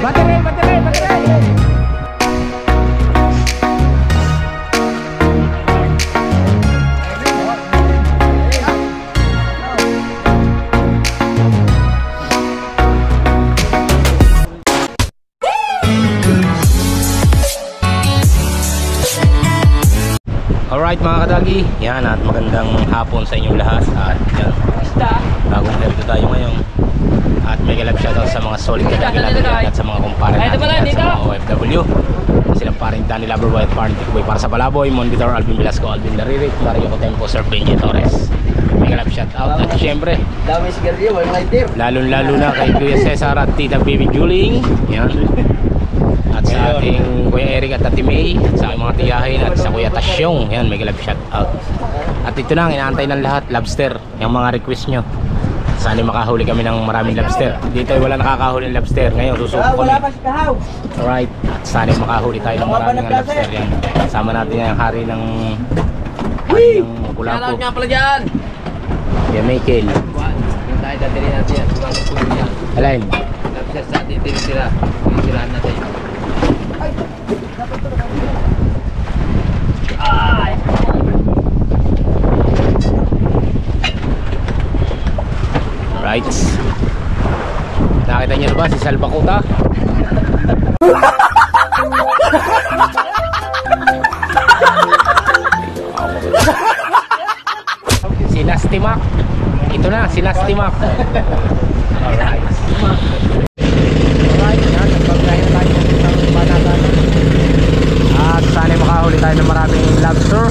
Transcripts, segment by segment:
Battery, battery, battery. Alright mga kadagi, yan at magandang hapon sa inyong lahat. At yan, bagong video tayo ngayon. At may galap shoutout sa mga solid kadagi natin at sa mga kumpare natin at sa mga OFW. Silang paring Danny Loverboy at paring Tikuboy para sa Palaboy, Monditor, Alvin Velasco, Alvin Laririt, Mario Cotempo, Sir Benji Torres. May galap shoutout at syempre lalo na kay Kuya Cesar at Tita Baby Juling. Yan. At sa ating Kuya Eric at Ate May, at sa aking mga tiyahin at sa Kuya Tasyong. Yan, may galap shout out. At ito lang, inaantay ng lahat, lobster, yung mga request nyo. Sana makahuli kami ng maraming lobster. Dito ay wala nakakahuli ng lobster. Ngayon susuko kami. Alright, at sana makahuli tayo ng maraming lobster. Yan, sama natin yung hari ng Kulapo. Shoutout nga pala dyan. Kuya Michael. Yung tayo dadali natin yan. Sumama po yun yan. Alain. Lobster sa atin, tira. Tirahan natin. Right. Nakita niyo na ba si Salbakuta? Si Nasty Mac. Ito na, si Nasty Mac. Alright. Alright, yan. Nagpaglayan tayo ng banatan. At sana makahuli tayo ng maraming lobster.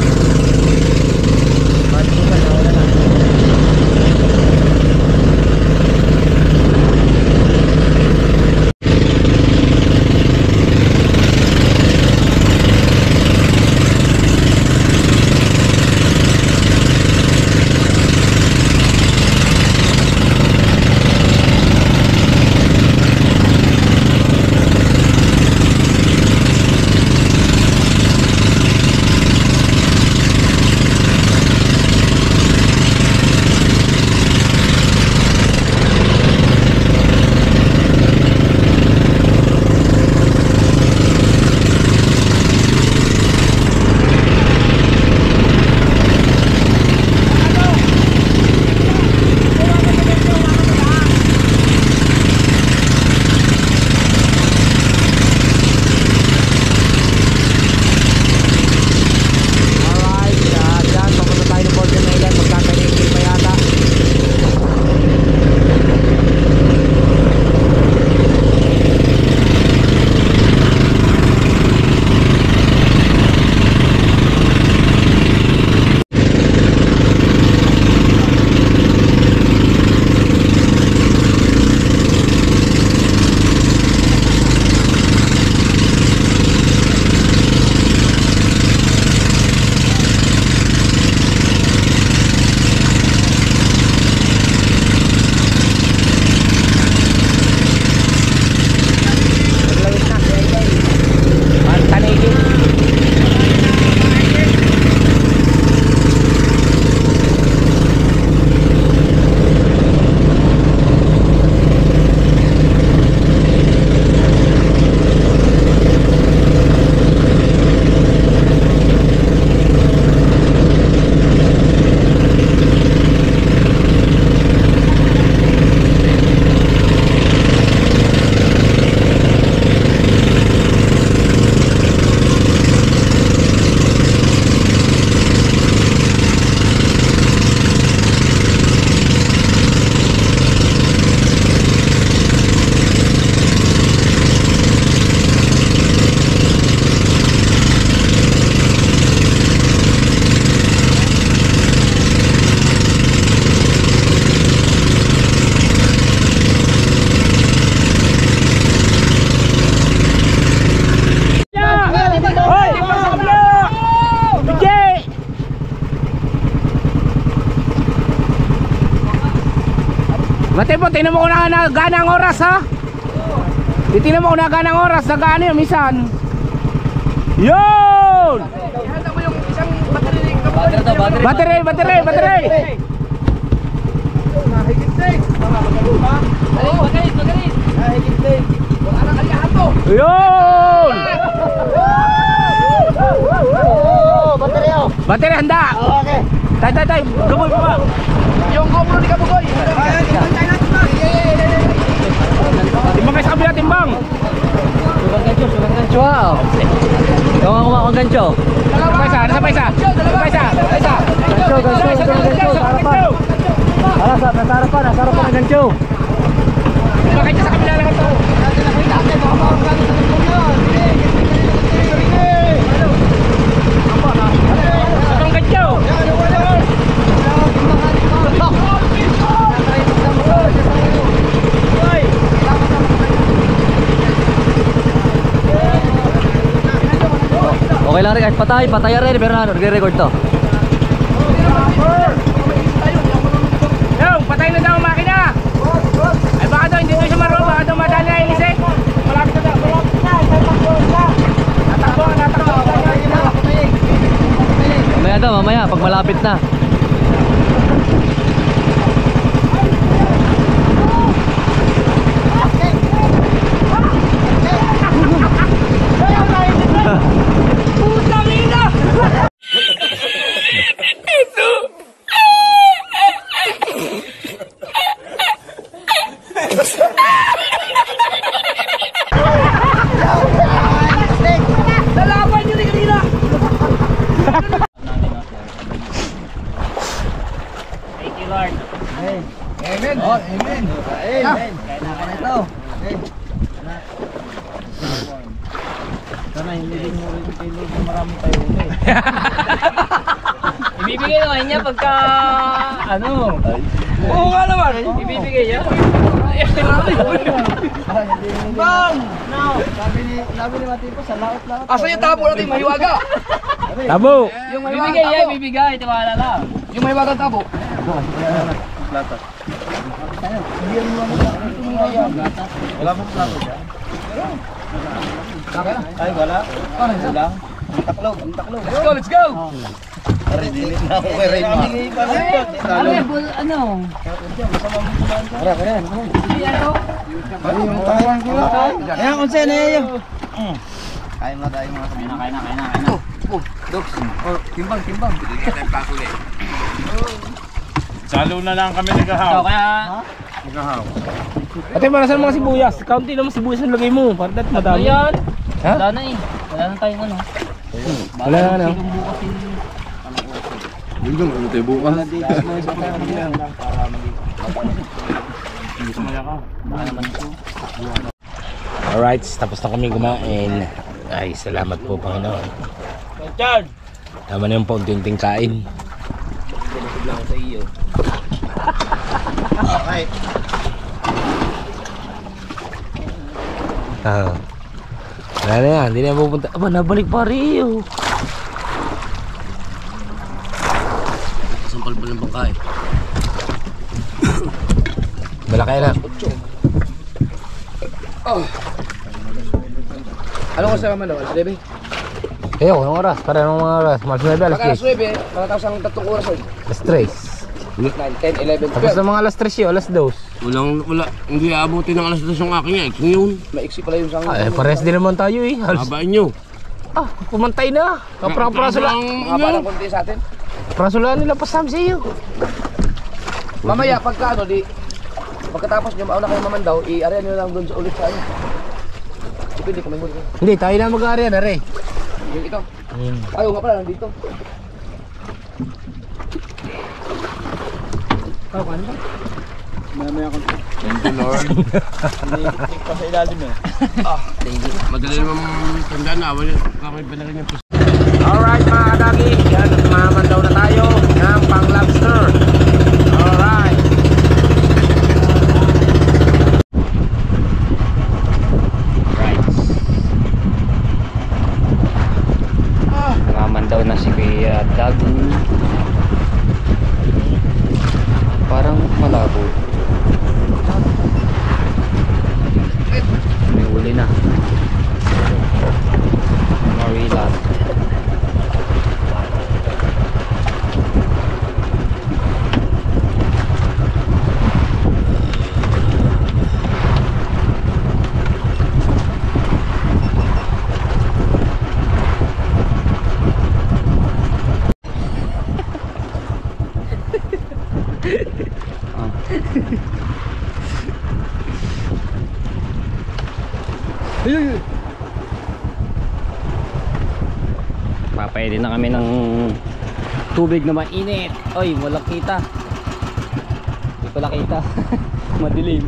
Matipon, tingnan mo kung nagana ang oras ha. Titingnan mo kung nagana ang oras, nagana yung misan. Yun! Ihanda mo yung isang battery. Battery. Nahigit din. Magalit. Nahigit din. Wala na kaliyahan. Yun! Baterya. Battery handa! Okay. Tay, gaboy pa ba? Yung GoPro ni Kabugoy. Timbang kayo sa kabila, timbang! Sugang gancho ha. Ikaw ang kumakang gancho. Nasa pa isa? Gancho. Sa harapan. Nasa harapan ang gancho. Timbang kayo sa kabila lang ito. Sabang gancho! Okay lang rin kahit patay rin pero nagre-record to. Yung, patay na daw ang makina! Ay baka daw, hindi daw siya marunong, baka daw madali na ilisik. Malapit na daw. Natakbo. Mamaya pag malapit na. Putang ina! Lalaban nyo ni kanina! Thank you, Lord. Amen. Oh, amen. Amen. Kailangan ito. Sana hindi din mo rin kay Lord na marami tayo ulit. Ibibigay naman niya pagka ano? Oo nga naman. Ibibigay niya. Bang! Sabi ni Matipo sa laot-laot. Asa yung tabo natin, mahiwaga. Tabo! Yung Ibibigay niya, ibibigay. Tiwala lang. Yung mahiwagang tabo. Wala mo plato dyan? Ay, wala. Wala. Ang taklog. Let's go! Dilit na ako kay Rayma. Ano? Ayan, kung saan na yun. Kain na tayo mga kabina. Kain na. Timbang. Salo na lang kami So, naghahaw. kaya Ate, marasan mga sibuyas. Kaunti naman sibuyas ang lagay mo. Para dahil madami. ayan. Ha? Wala na eh. Wala na tayong ano. Wala na ano. Silong bukas yung Alright, tapos na kami kumain. Ay, salamat po Panginoon. Tama na yung paunting kain. Okay. Wala na yan, hindi na pupunta. Aba, nabalik pa Rio. Sampal pa ng bangkay. Balakay na. Ano ko sa kamalaw? Alas 9? Eyo, anong oras? Para anong mga oras? Malas 9, alas Pagka alas 10. 9, pagkatapos ang 3 oras oy. Alas 3. 9, 10, 11, Tapos 12. na mga alas 3 yun, alas 2. Wala, hindi aabuti ng alas 2 yung aking eh. Kung yun, Maiksi pala yung sangin. Ay, pares din naman tayo eh. habain nyo. Pumantay na. Kapra-prasula. Mga ng konti sa atin. Prasula nila pa Sam sa iyo. Mamaya pagka ano di pagkatapos nyo mauna kayo mamandaw, i-area nyo lang doon sa ulit sa ano. Depende kung may muli. Hindi, tayo na mag-aarya na rin. Yung ito. Ayaw nga pala nandito. Thank you, Lord. Pa sa ilalim eh. Madali naman tandaan na. Wala kami pa na rin yung Alright mga kadagi, yan, mamandaw na tayo ng pang lobster. Alright. Nangaman daw na si Kuya Dag. Parang malabo. May huli na. Marilat. Papaili na kami ng tubig na mainit. Oy, walang kita. Hindi pala kita. Madilim.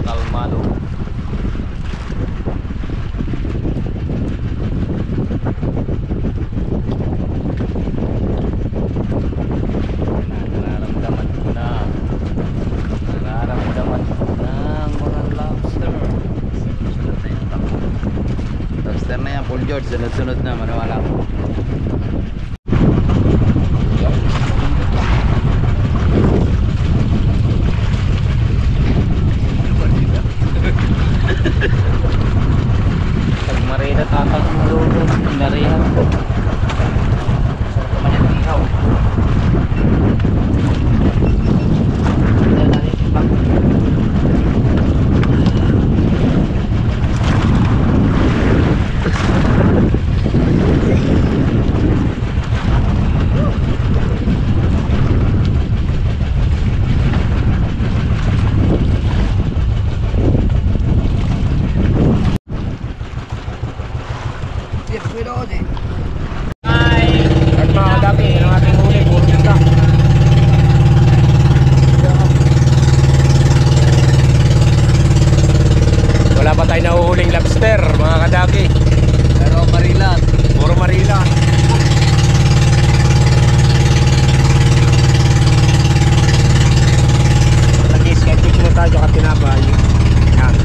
Kalmado. Nararamdaman ko na mga lobster. Sunod na yung takbo. Lobster na yan, Paul George. Sunod-sunod na, maniwala ko. Pag marina tatang lulo, narihan ko. Sarap naman yung ihaw. Ayan, natin yung bag. Sige, pagkwido ako din. At mga kadaki, yun ang ating huli, puro isda. Wala pa tayo nahuhuling lobster, mga kadaki. Pero Marilan. Puro marila. Nag-sketch mo tayo ka tinapay. Yan.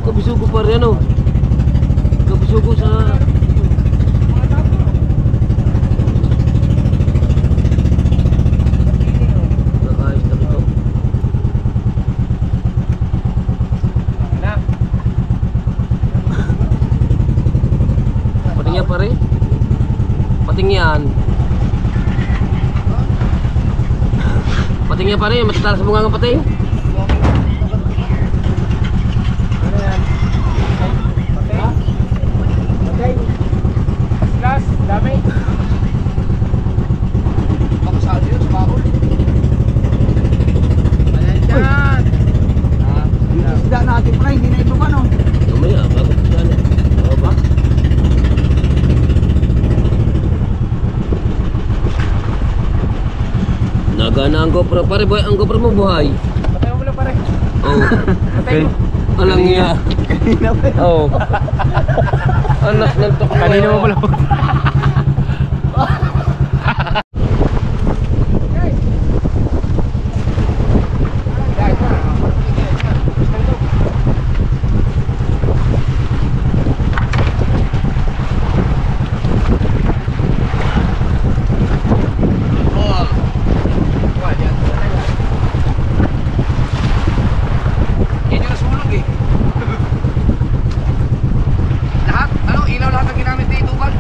Kabisugo pa rin ano. Kabisugo sa... Nakayos na ito. Pating yan pare. Pating yan. Pating yan pare. Matatalas mo nga ng pating. Dami. Pakasali yun sa bakol. Ayan dyan. Yung isda natin pa, hindi na ito ka no? Mamaya, bago dyan eh. Oo ba? Nagana ang GoPro. Pare boy, ang GoPro mo buhay. Patay mo lang pare. Oo. Patay mo. Alang iya. Kanina pa. Oo. Anak ng tukmo. Kanina mo pala. Yan yung nasunog eh. Lahat, ano, ilaw lahat ang ginamit dito, Bal.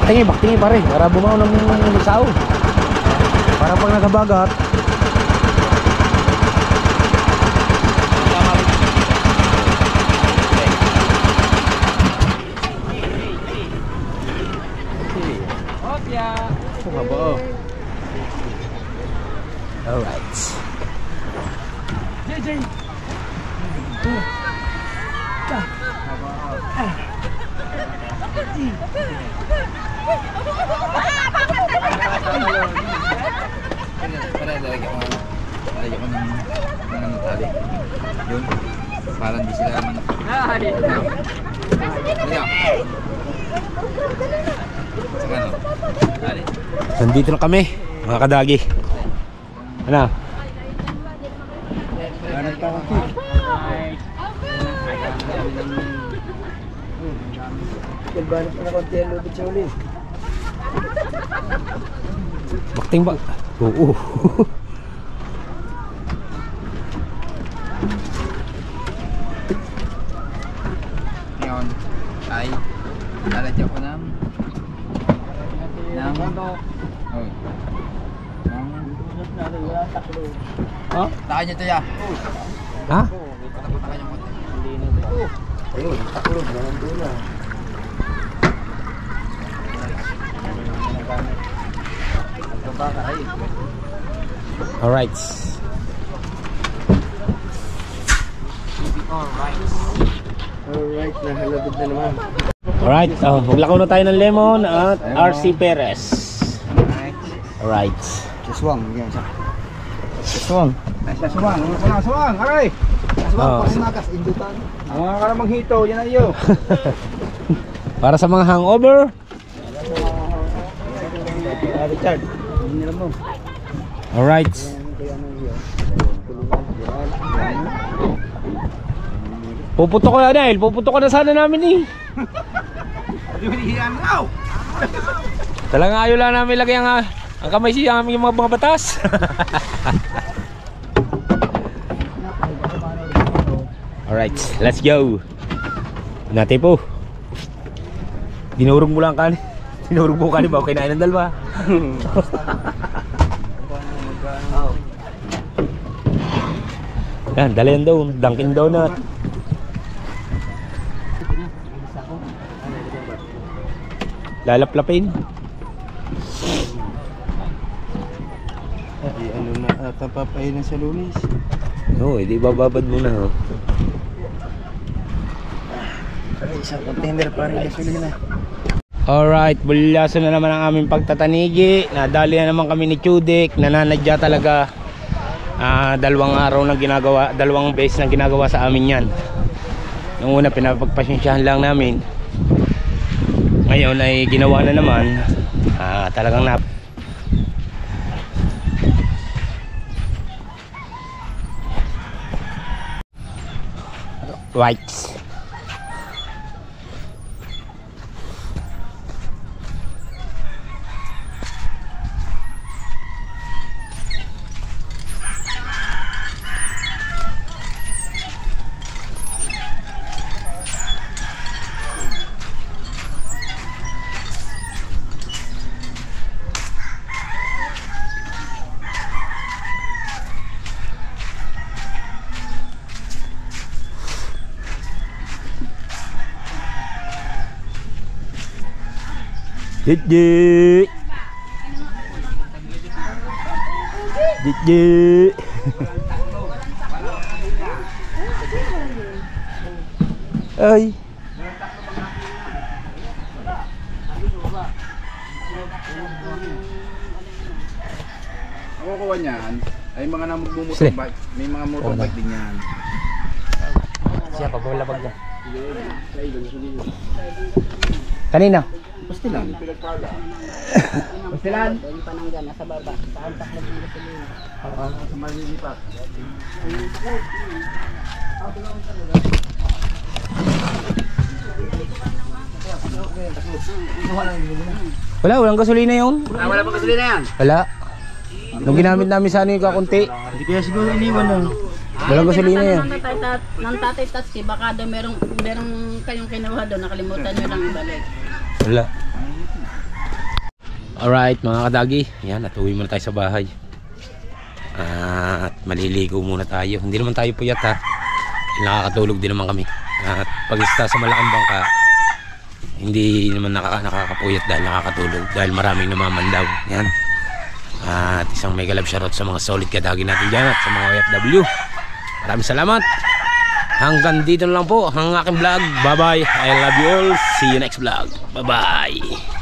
Baktingi pare. Para bumaw ng sao. Para pag nakabagat. Alright. Para lalagyan ko ng tali. Yun. Para hindi sila Saka no? Tali. Nandito na kami, mga kadagi. Ano? Bakting ba? Oo. Ngayon ay lalagyan ko ng takan nyo to ya. Ha? Takan nyo konti. Ayun, takulog na nandun na. Alright. Alright, nahalabid na naman. Alright, maglakaw na tayo ng lemon at RC Perez. Alright. Saswang, yan siya. Saswang. Saswang, aray! Oh. Nakas, indutan. Mga karamang hito, yan ay iyo. Para sa mga hangover. Richard, hindi nila mo. Alright. Puputo ko na dahil, puputo ko na sana namin eh. Talagang ayaw lang namin lagay ang kamay siya aming mga batas. Alright, let's go. Nate po. Dinurog mo lang kanin. Dinurog mo kanin ba? Kinain ng dalawa. Yan, dali yan daw. Dunkin Donut. Lalaplapin. Ay, ano na ata papahinan sa Lunis. Oo, hindi bababad muna. Oh. Isang container pa rin gasolina. Alright, bulyaso na naman ang aming pagtatanigi. Nadali na naman kami ni Chudik. Nananadya talaga. 2 araw na ginagawa, 2 beses na ginagawa sa amin yan. Nung una pinapagpasyensyahan lang namin. Ngayon ay ginawa na naman. Talagang right. Didi. Ay. Ang kukuha niyan ay mga motorbike. May mga motorbike din yan. Siya pagbalabag na. Kanina. Pastilan. Pastilan. Yung panangga nasa baba. Saan taklag ng gasolina? Sa malilipat. Walang gasolina yun. Wala pang gasolina yan. Wala. Nung ginamit namin sana yung kakunti. Hindi kaya siguro iniwan na. Walang gasolina yan. Nang tatay Tatsi, baka doon merong kayong kinuha doon, nakalimutan nyo lang ibalik. Wala. Alright mga kadagi, yan, at uwi muna tayo sa bahay. At maliligo muna tayo. Hindi naman tayo puyat ha. Nakakatulog din naman kami. At pag-ista sa malaking bangka, hindi naman nakakapuyat dahil nakakatulog. Dahil maraming namamandaw. Yan. At isang mega love shoutout sa mga solid kadagi natin dyan at sa mga OFW. Maraming salamat. Hanggang dito na lang po ang aking vlog. Bye bye. I love you all. See you next vlog. Bye bye.